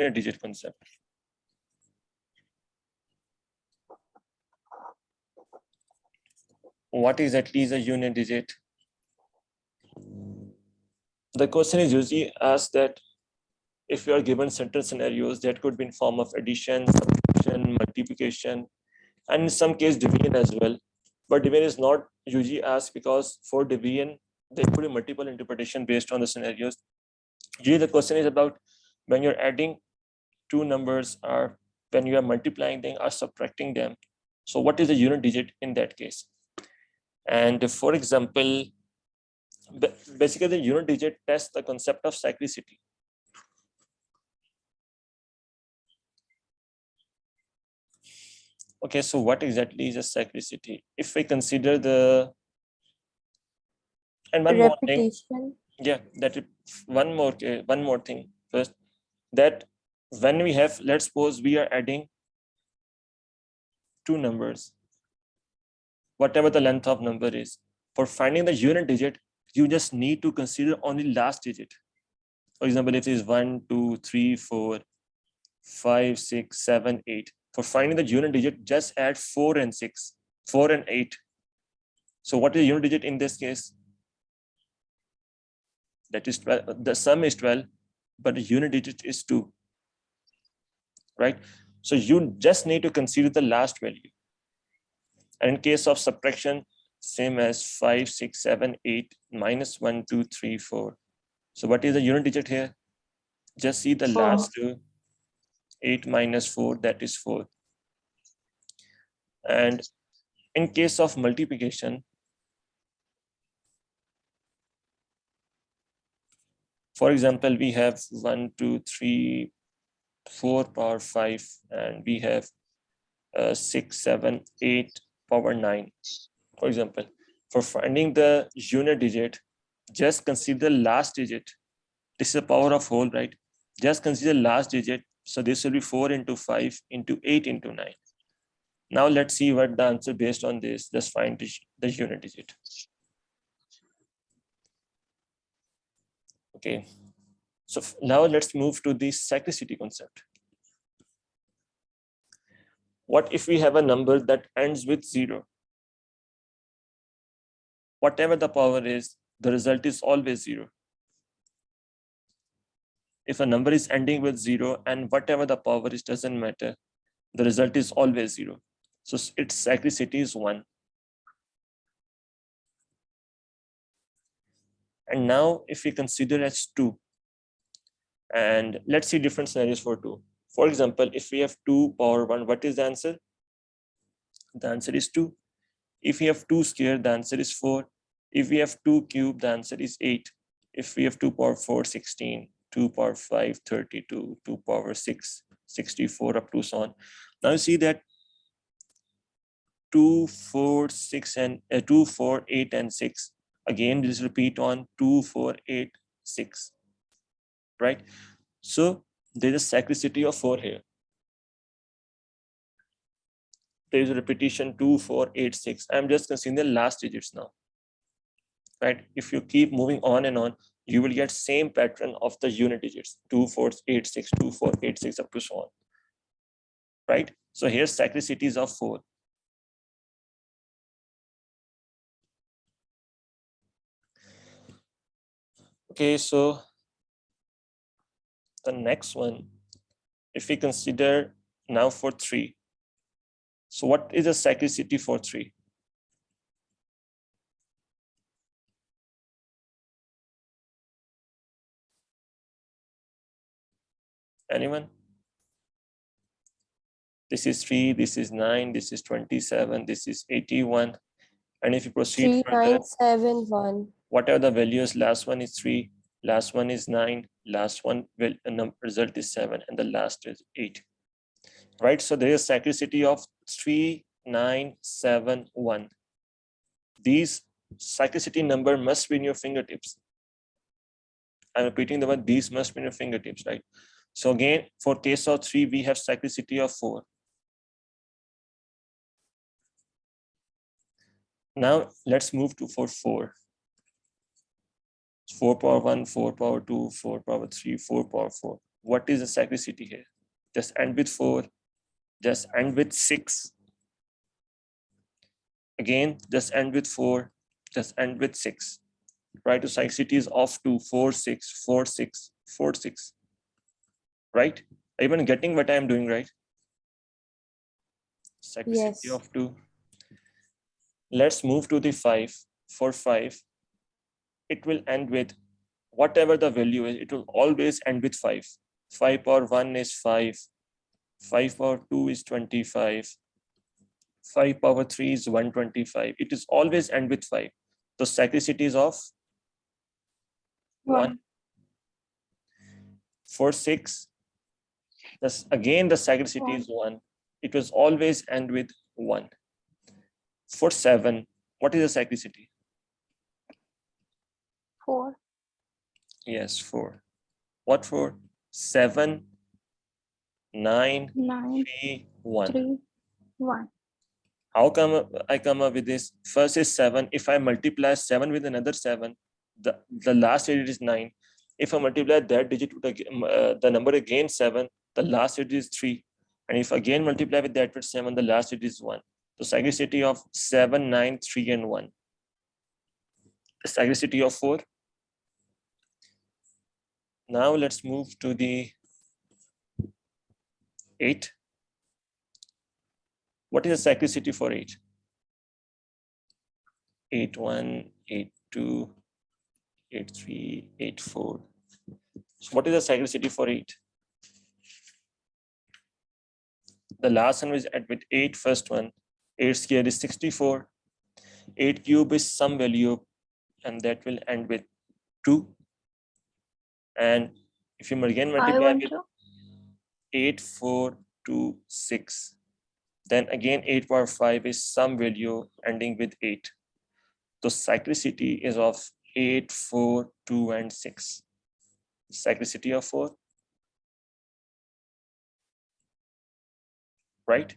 unit digit concept. What exactly is a unit digit? The question is usually asked that if you are given certain scenarios that could be in form of addition, subtraction, multiplication, and in some case division as well. But division is not usually asked because for division, there could be multiple interpretation based on the scenarios. Usually the question is about when you're adding two numbers or when you are multiplying them or subtracting them. So what is the unit digit in that case? And for example, basically the unit digit tests the concept of cyclicity. Okay, so what exactly is a cyclicity? If we consider the and one repetition. more thing, yeah, that one more thing first, that when we have, let's suppose we are adding two numbers, whatever the length of number is. For finding the unit digit, you just need to consider only last digit. For example, if it is 1, 2, 3, 4, 5, 6, 7, 8. For finding the unit digit, just add 4 and 6, 4 and 8. So what is the unit digit in this case? That is 12. The sum is 12, but the unit digit is 2, right? So you just need to consider the last value. And in case of subtraction, same as 5, 6, 7, 8, minus 1, 2, 3, 4. So what is the unit digit here? Just see the 4. last two. 8 minus 4, that is 4. And in case of multiplication, for example, we have 1, 2, 3, 4 power 5, and we have 6, 7, 8 power 9. For example, for finding the unit digit, just consider the last digit. This is a power of whole, right? Just consider last digit. So this will be 4 into 5 into 8 into 9. Now let's see what the answer based on this. Just find the unit digit. Okay. So now let's move to the cyclicity concept. What if we have a number that ends with 0? Whatever the power is, the result is always 0. If a number is ending with 0 and whatever the power is, doesn't matter, the result is always 0. So its cyclicity is 1. And now if we consider as 2, and let's see different scenarios for 2. For example, if we have 2 power 1, what is the answer? The answer is 2. If we have 2 squared, the answer is 4. If we have 2 cubed, the answer is 8. If we have 2 power 4, 16, 2 power 5, 32, 2 power 6, 64, up to so on. Now you see that 2, 4, 6, and 2, 4, 8, and 6. Again, this repeat on 2, 4, 8, 6. Right? So there is a cyclicity of 4 here. There is a repetition 2, 4, 8, 6. I'm just considering the last digits now. Right? If you keep moving on and on, you will get same pattern of the unit digits 2, 4, 8, 6, 2, 4, 8, 6, up to so on. Right? So here's cyclicities of 4. Okay, so the next one, if we consider now for 3. So what is the cyclicity for 3? Anyone? This is 3, this is 9, this is 27, this is 81. And if you proceed 3, further, 9, 7, 1. whatever the values, last one is 3, last one is 9, last one will result is 7, and the last is 8. Right? So there is cyclicity of 3, 9, 7, 1. These cyclicity number must be in your fingertips. I'm repeating the word, these must be in your fingertips, right? So again, for case of 3, we have cyclicity of 4. Now let's move to for 4. 4 power 1, 4 power 2, 4 power 3, 4 power 4. What is the cyclicity here? Just end with 4, just end with 6. Again, just end with 4, just end with 6. Right? The cyclicity is of 2, 4, 6, 4, 6, 4, 6. Right? Are you even getting what I am doing, right? Cyclicity Yes. of 2. Let's move to the 5. For 5, it will end with whatever the value is, it will always end with 5. 5 power 1 is 5. 5 power 2 is 25. 5 power 3 is 125. It is always end with 5. So cyclicity is of 1. For 6, again the cyclicity is 1. It was always end with 1. For 7, what is the cyclicity? 4. Yes, 4. What for? 7, 9, 9, 3, 1. 3, 1. How come I come up with this? First is 7. If I multiply 7 with another 7, the last digit is 9. If I multiply that digit with the number again 7, the last digit is 3. And if again multiply with that with 7, the last digit is 1. So cyclicity of 7, 9, 3, and 1. The cyclicity of 4. Now let's move to the 8. What is the cyclicity for 8? 8, 1, 8, 2, 8, 3, 8, 4. So what is the cyclicity for 8? The last one is at with 8, first one. 8 square is 64. 8 cube is some value, and that will end with 2. And if you again multiply with 8, 4, 2, 6, then again 8 power 5 is some value ending with 8. So cyclicity is of 8, 4, 2, and 6. Cyclicity of 4. Right?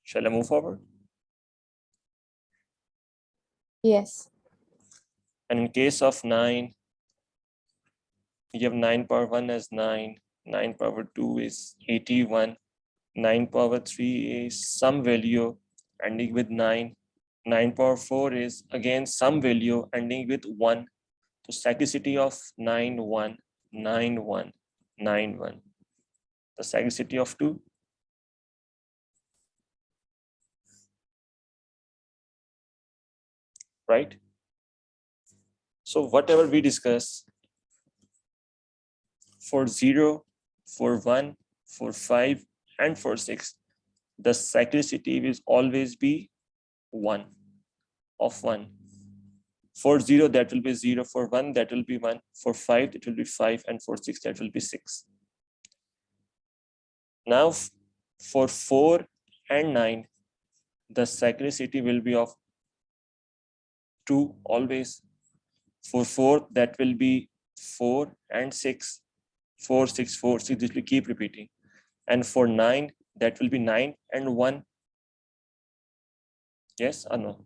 Shall I move forward? Yes. And in case of 9, you have 9 power 1 as 9. 9 power 2 is 81. 9 power 3 is some value ending with 9. 9 power 4 is again some value ending with 1. So cyclicity of 9, 1, 9, 1, 9, 1. The cyclicity of 2. Right? So whatever we discuss for 0, for 1, for 5, and for 6, the cyclicity will always be 1 of 1. For 0, that will be 0. For 1, that will be 1. For 5, it will be 5. And for 6, that will be 6. Now, for 4 and 9, the cyclicity will be of 2 always. For 4, that will be 4 and 6. 4, 6, 4, 6. This will keep repeating. And for 9, that will be 9 and 1. Yes or no?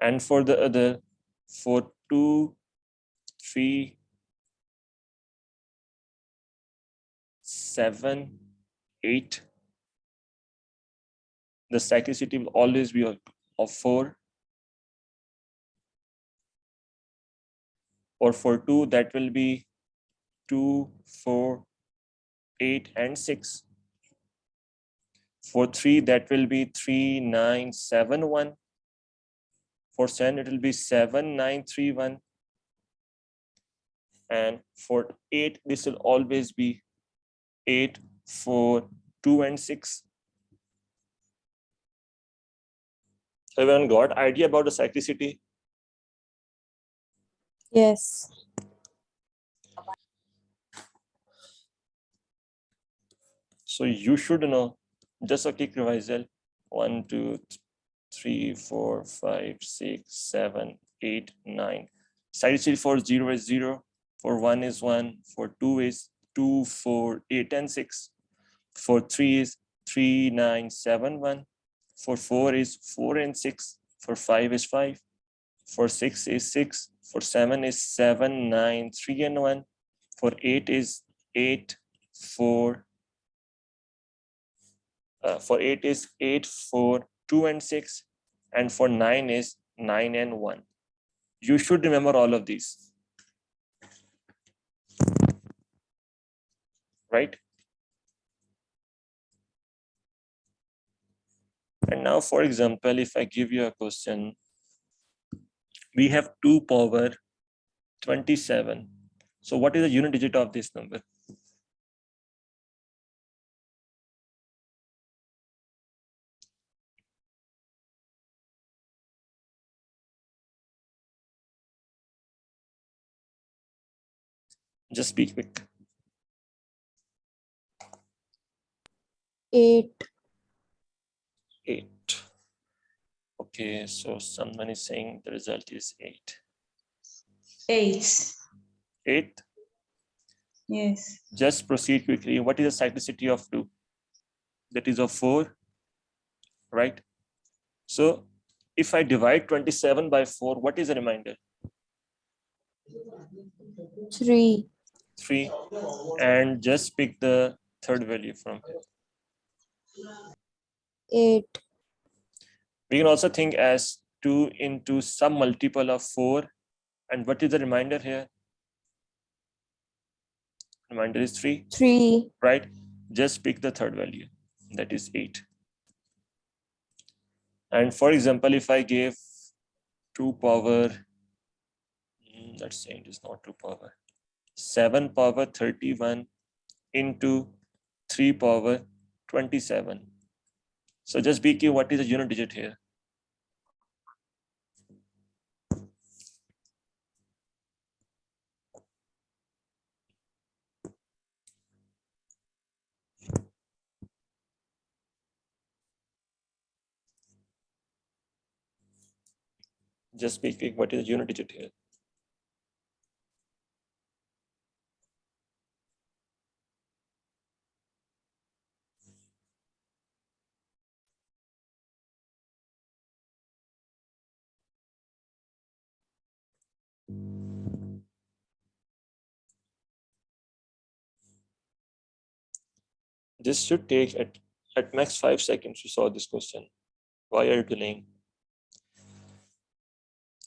And for the other, for 2, 3, 7, 8, the cyclicity will always be of 4. Or for 2, that will be 2, 4, 8, and 6. For 3, that will be 3, 9, 7, 1. For 7, it will be 7, 9, 3, 1. And for 8, this will always be 8, 4, 2, and 6. So everyone got idea about the cyclicity? Yes. So you should know, just a quick revisal. 1, 2, 3, 4, 5, 6, 7, 8, 9. Cyclicity for 0 is 0. For 1 is 1, for 2 is 2, 4, 8, and 6. For 3 is 3, 9, 7, 1. For 4 is 4 and 6. For 5 is 5. For 6 is 6. For 7 is 7, 9, 3, and 1. For 8 is 8, 4. For 8 is 8, 4, 2, and 6. And for 9 is 9 and 1. You should remember all of these, right? And now, for example, if I give you a question, we have 2 power 27. So what is the unit digit of this number? Just be quick. 8. 8. Okay, so someone is saying the result is 8. 8. 8. Yes. Just proceed quickly. What is the cyclicity of 2? That is of 4, right? So if I divide 27 by 4, what is the remainder? 3. 3. And just pick the third value from here. 8. We can also think as 2 into some multiple of 4. And what is the remainder here? Remainder is 3. 3. Right? Just pick the third value. That is 8. And for example, if I gave 2 power, let's say it is not 2 power, 7 power 31 into 3 power 27. So just be clear, what is the unit digit here? Just be quick, what is the unit digit here? This should take at max 5 seconds to solve this question. Why are you delaying?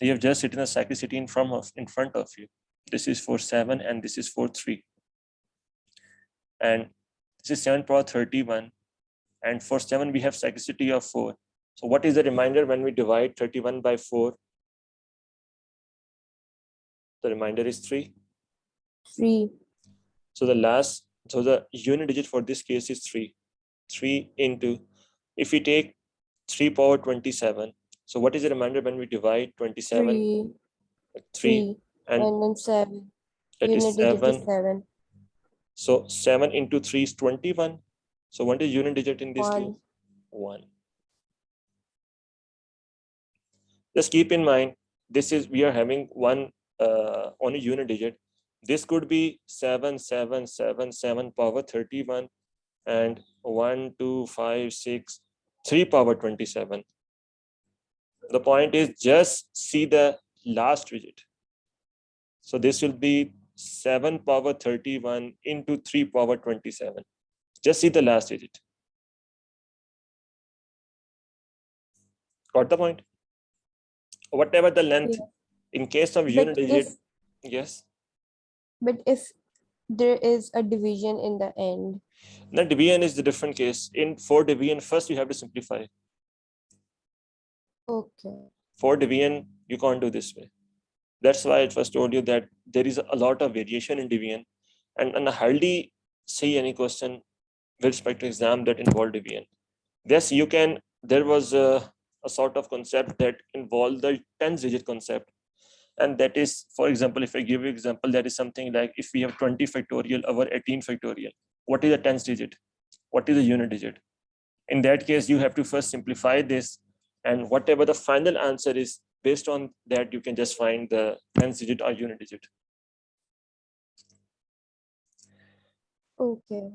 You have just written a cyclicity in front of you. This is for 7 and this is for 3. And this is 7 power 31. And for 7, we have cyclicity of 4. So what is the remainder when we divide 31 by 4? The remainder is 3. 3. So the unit digit for this case is 3. 3 into, if we take 3 power 27. So what is the remainder when we divide 27? 3. 3. And then 7. that is Unit digit 7. is 7. So 7 into 3 is 21. So what is unit digit in this 1. case? 1. Just keep in mind, we are having one only unit digit. This could be 7, 7, 7, 7 power 31 and 1, 2, 5, 6, 3 power 27. The point is just see the last digit. So this will be 7 power 31 into 3 power 27. Just see the last digit. Got the point? Whatever the length, in case of unit digit, yes. But if there is a division in the end. Now division is the different case. For division, first you have to simplify. Okay. For division, you can't do this way. That's why I first told you that there is a lot of variation in division, and I hardly see any question with respect to exam that involve division. Yes, you can. There was a sort of concept that involved the 10th digit concept. And that is, for example, if I give you example, that is something like if we have 20 factorial over 18 factorial, what is the 10th digit? What is the unit digit? In that case, you have to first simplify this, and whatever the final answer is, based on that, you can just find the 10th digit or unit digit. Okay.